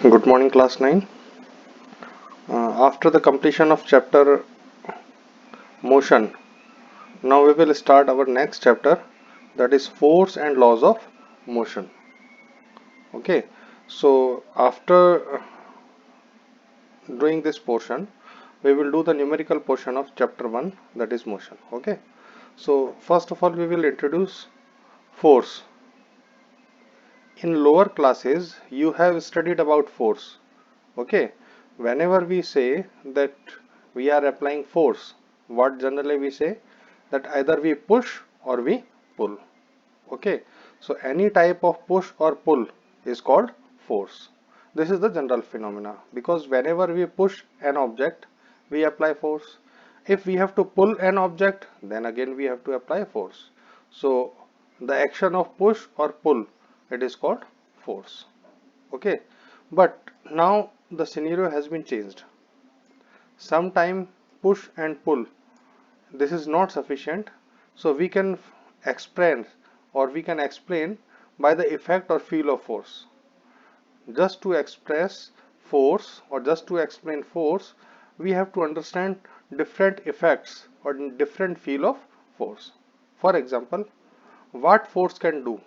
Good morning, class 9. After the completion of chapter motion, now we will start our next chapter, that is force and laws of motion. Okay, so after doing this portion, we will do the numerical portion of chapter 1, that is motion. Okay, so first of all, we will introduce force. In lower classes, you have studied about force. Okay, whenever we say that we are applying force, what generally we say that either we push or we pull. Okay, so any type of push or pull is called force. This is the general phenomena, because whenever we push an object, we apply force. If we have to pull an object, then again we have to apply force. So the action of push or pull, it is called force. Okay, but now the scenario has been changed. Sometime push and pull, this is not sufficient, so we can explain by the effect or feel of force. Just to express force or just to explain force, we have to understand different effects or different feel of force. For example, what force can do.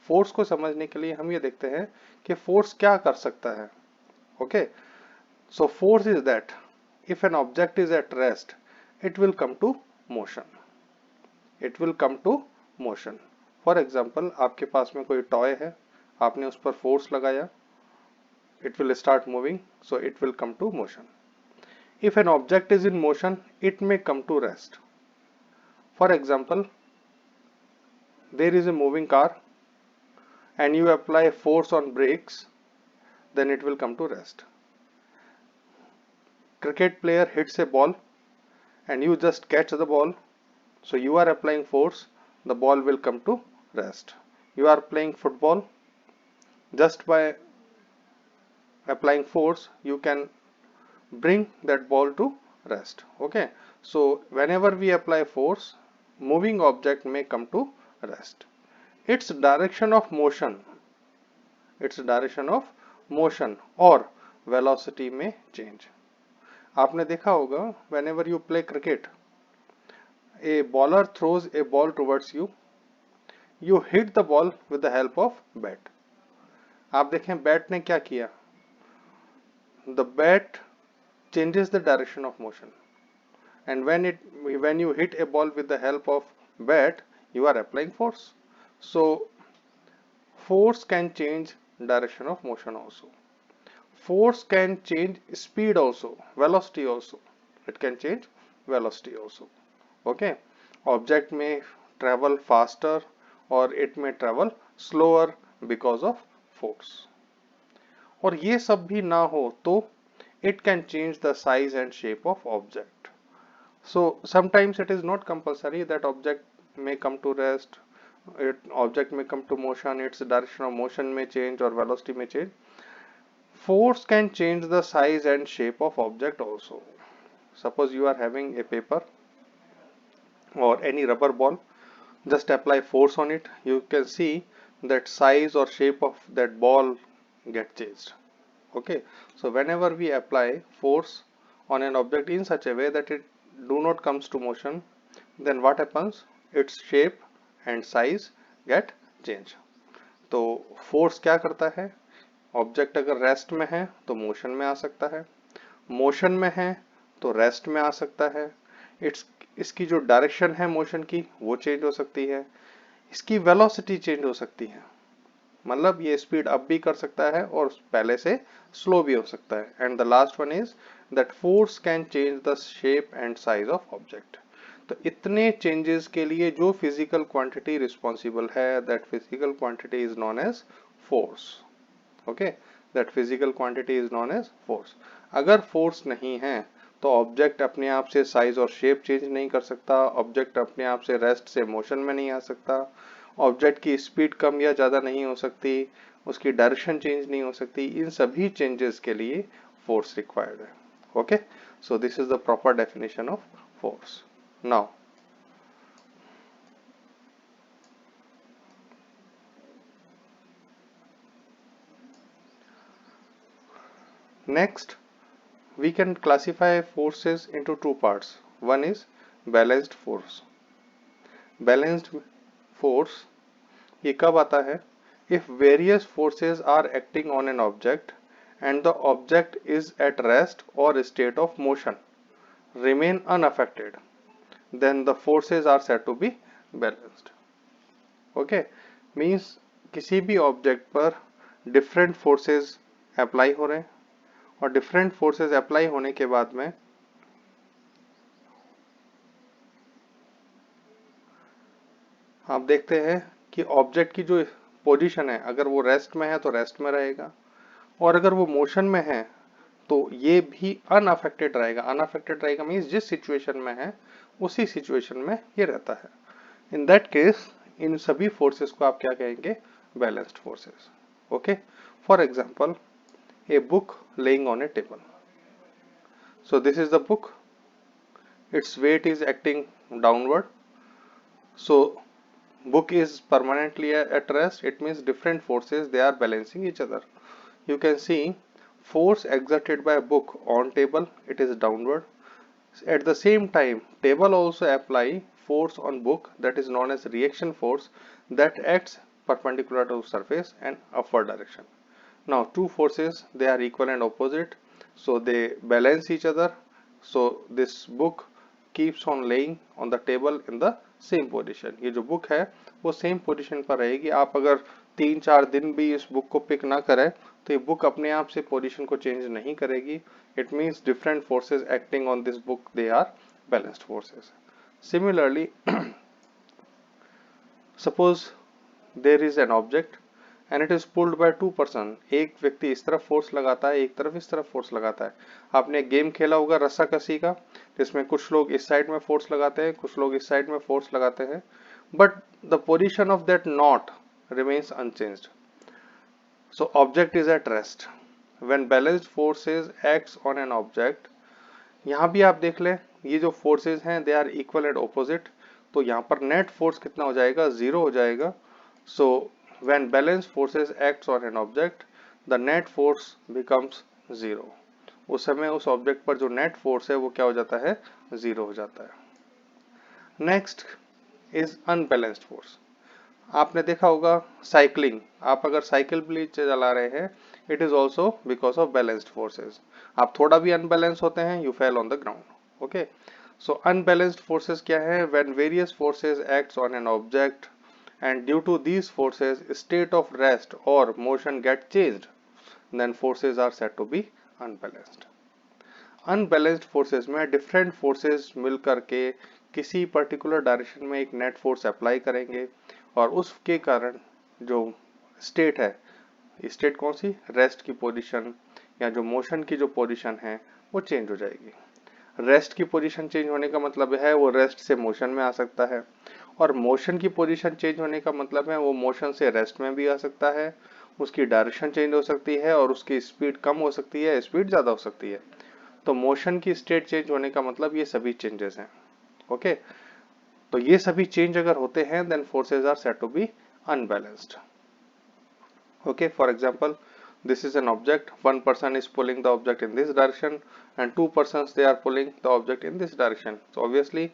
Force को समझने के लिए हम ये देखते हैं कि force क्या कर सकता है. Okay, so force is that if an object is at rest, it will come to motion. It will come to motion. For example, आपके पास में कोई टॉय है, आपने उस पर फोर्स लगाया, it will start moving, so it will come to motion. If an object is in motion, it may come to rest. For example, there is a moving car and you apply force on brakes, then it will come to rest. Cricket player hits a ball and you just catch the ball, so you are applying force, the ball will come to rest. You are playing football, just by applying force you can bring that ball to rest. Okay, so whenever we apply force, moving object may come to rest. Its direction of motion or velocity may change. आपने देखा होगा, whenever you play cricket, a bowler throws a ball towards you, you hit the ball with the help of bat. आप देखें bat ने क्या किया, the bat changes the direction of motion, and when you hit a ball with the help of bat, you are applying force. So force can change direction of motion also. Force can change speed also, velocity also. It can change velocity also. Okay, object may travel faster or it may travel slower because of force. और ये सब भी ना हो तो it can change the size and shape of object. So sometimes it is not compulsory that object may come to rest, object may come to motion, its direction of motion may change or velocity may change. Force can change the size and shape of object also. Suppose you are having a paper or any rubber ball, just apply force on it, you can see that size or shape of that ball get changed. Okay, so whenever we apply force on an object in such a way that it do not comes to motion, then what happens, its shape and size get changed. तो force क्या करता है, object अगर rest में है तो motion में आ सकता है, मोशन में है तो रेस्ट में आ सकता है, इसकी जो डायरेक्शन है मोशन की वो चेंज हो सकती है, इसकी वेलोसिटी चेंज हो सकती है, मतलब ये स्पीड अप भी कर सकता है और पहले से स्लो भी हो सकता है. And the last one is that force can change the shape and size of object. तो इतने चेंजेस के लिए जो फिजिकल क्वांटिटी रिस्पॉन्सिबल है, that physical quantity is known as force. Okay, that physical quantity is known as force. अगर force नहीं है तो ऑब्जेक्ट अपने आप से साइज और शेप चेंज नहीं कर सकता, ऑब्जेक्ट अपने आप से रेस्ट से मोशन में नहीं आ सकता, ऑब्जेक्ट की स्पीड कम या ज़्यादा नहीं हो सकती, उसकी डायरेक्शन चेंज नहीं हो सकती. इन सभी चेंजेस के लिए फोर्स रिक्वायर्ड है. Okay, so this is the proper definition of force. Now Next, we can classify forces into two parts. One is balanced force. Balanced force ये कब आता है? If various forces are acting on an object and the object is at rest or state of motion, remain unaffected, then the forces are said to be balanced. Okay, means किसी भी object पर different forces apply हो रहे हैं और different forces apply होने के बाद में आप देखते हैं कि ऑब्जेक्ट की जो पोजीशन है, अगर वो रेस्ट में है तो रेस्ट में रहेगा, और अगर वो मोशन में है तो ये भी अनअफेक्टेड रहेगा। अनअफेक्टेड रहेगा मीन्स जिस सिचुएशन में है उसी सिचुएशन में ये रहता है। इन दैट केस इन सभी फोर्सेस को आप क्या कहेंगे? Balanced forces. Okay, for example a book laying on A table. So this is the book, its weight is acting downward, so book is permanently at rest. It means different forces, they are balancing each other. You can see force exerted by book on table, it is downward. At the same time table also apply force on book, that is known as reaction force, that acts perpendicular to surface and upward direction. Now two forces, they are equal and opposite, so they balance each other. So this book keeps on laying on the table in the same position. ये जो book है वो same position पर रहेगी। आप अगर 3-4 दिन भी इस बुक को पिक ना करें तो ये बुक अपने आप से पोजीशन को चेंज नहीं करेगी। It means different forces acting on this book, they are balanced forces. Similarly, suppose there is an object and it is pulled by two person. एक व्यक्ति इस तरफ फोर्स लगाता है, एक तरफ इस तरफ फोर्स लगाता है। आपने एक गेम खेला होगा रस्साकसी का, जिसमें कुछ लोग इस साइड में फोर्स लगाते हैं, कुछ लोग इस साइड में फोर्स लगाते हैं, but the position of that not remains unchanged. So object is at rest when balanced forces acts on an object. यहाँ भी आप देख लें, ये जो फोर्सेस हैं they are equal and opposite, तो यहाँ पर नेट फोर्स कितना हो जाएगा? 0 हो जाएगा। सो when balanced forces acts on an object, the net force becomes 0. उस समय उस ऑब्जेक्ट पर जो नेट फोर्स है वो क्या हो जाता है? 0 हो जाता है। Next is unbalanced force. आपने देखा होगा साइकिलिंग, आप अगर साइकिल भी चला रहे हैं, it is also because of balanced forces. आप थोड़ा भी अनबैलेंस होते हैं, you fell on the ground. Okay, so unbalanced forces क्या है? When various forces acts on an object and due to these forces state of rest or motion get changed, then forces are said to be unbalanced. Unbalanced forces में different forces मिल करके किसी particular direction में एक net force apply करेंगे और उसके कारण जो state है, state कौन सी? rest की position या जो motion की जो position है वो change हो जाएगी। रेस्ट की पोजीशन चेंज होने का मतलब है वो रेस्ट से मोशन में आ सकता है, और मोशन की पोजीशन चेंज होने का मतलब है वो मोशन से रेस्ट में भी आ सकता है। उसकी डायरेक्शन चेंज हो सकती है और उसकी स्पीड कम हो सकती है, स्पीड ज्यादा हो सकती है। तो मोशन की स्टेट चेंज होने का मतलब ये सभी चेंजेस हैं। ओके, तो ये सभी चेंज अगर होते हैं then forces are said to be unbalanced. Okay, for example this is an object, one person is pulling the object in this direction and two persons they are pulling the object in this direction. So obviously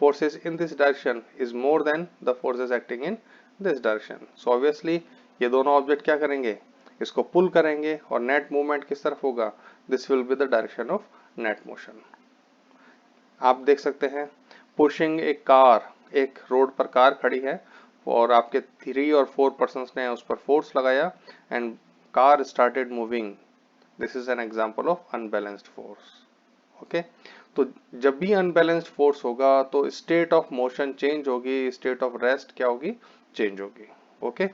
forces in this direction is more than the forces acting in this direction. So obviously ये दोनों object क्या करेंगे? इसको पुल करेंगे और net movement किस तरफ होगा? This will be the direction of net motion. आप देख सकते हैं पुशिंग ए कार, एक रोड पर कार खड़ी है और आपके 3 और 4 पर्सन्स ने उस पर फोर्स लगाया and car started moving. This is an example of unbalanced force. Okay, तो जब भी unbalanced force होगा तो state of motion change होगी, state of rest क्या होगी? Change होगी। Okay,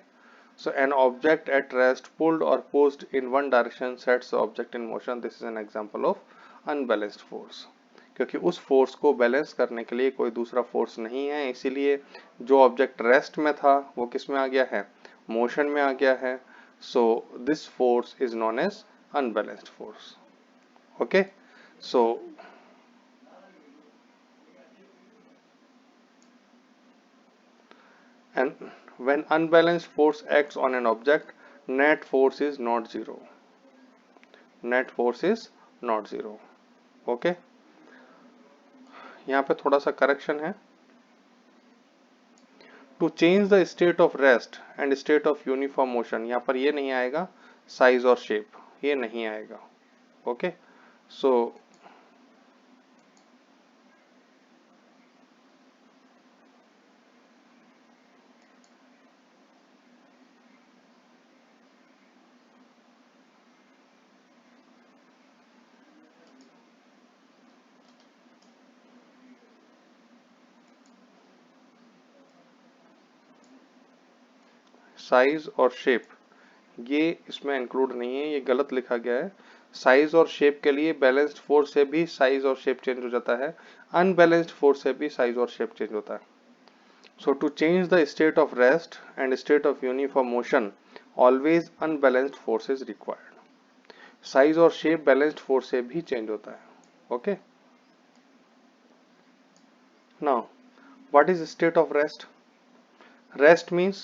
so an object at rest pulled or pushed in one direction sets the object in motion. This is an example of unbalanced force. क्योंकि उस force को balance करने के लिए कोई दूसरा फोर्स नहीं है, इसीलिए जो ऑब्जेक्ट रेस्ट में था वो किस में आ गया है? मोशन में आ गया है। So this force is known as unbalanced force. Okay, so and when unbalanced force acts on an object, net force is not 0. Net force is not zero. Okay, यहाँ पे थोड़ा सा करेक्शन है। To change the state of rest and state of uniform motion, यहाँ पर ये नहीं आएगा साइज और शेप, ये नहीं आएगा। ओके, सो साइज और शेप ये इसमें इंक्लूड नहीं है, ये गलत लिखा गया है। साइज और शेप के लिए बैलेंस्ड फोर्स से भी साइज और शेप चेंज हो जाता है, अनबैलेंस्ड फोर्स से भी साइज और शेप चेंज होता है। So to change the state of rest and state of uniform motion always unbalanced force is required. Size और शेप बैलेंस्ड फोर्स से भी चेंज होता है। Okay, now what is state of rest? Rest means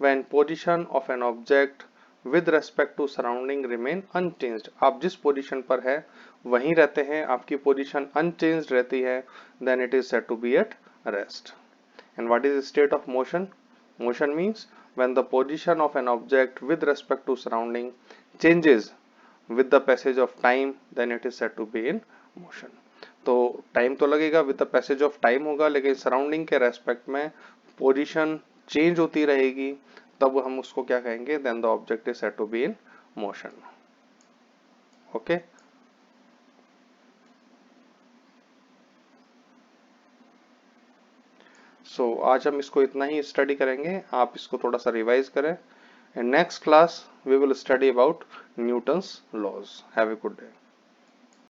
when position of an object with respect to surrounding remain unchanged। आप जिस position पर है वहीं रहते हैं, आपकी पोजीशन unchanged रहती है, then it is said to be at rest। And what is the state of motion? Motion means when the position of an object with respect to surrounding changes with the passage of time, then it is said to be in motion। तो time तो लगेगा, with the passage of time होगा, लेकिन surrounding के respect में position change होती रहेगी, तब हम उसको क्या कहेंगे? Then the object is said to be in motion. Okay, so आज हम इसको इतना ही स्टडी करेंगे, आप इसको थोड़ा सा रिवाइज करें। In next class we will study about Newton's laws. Have a good day.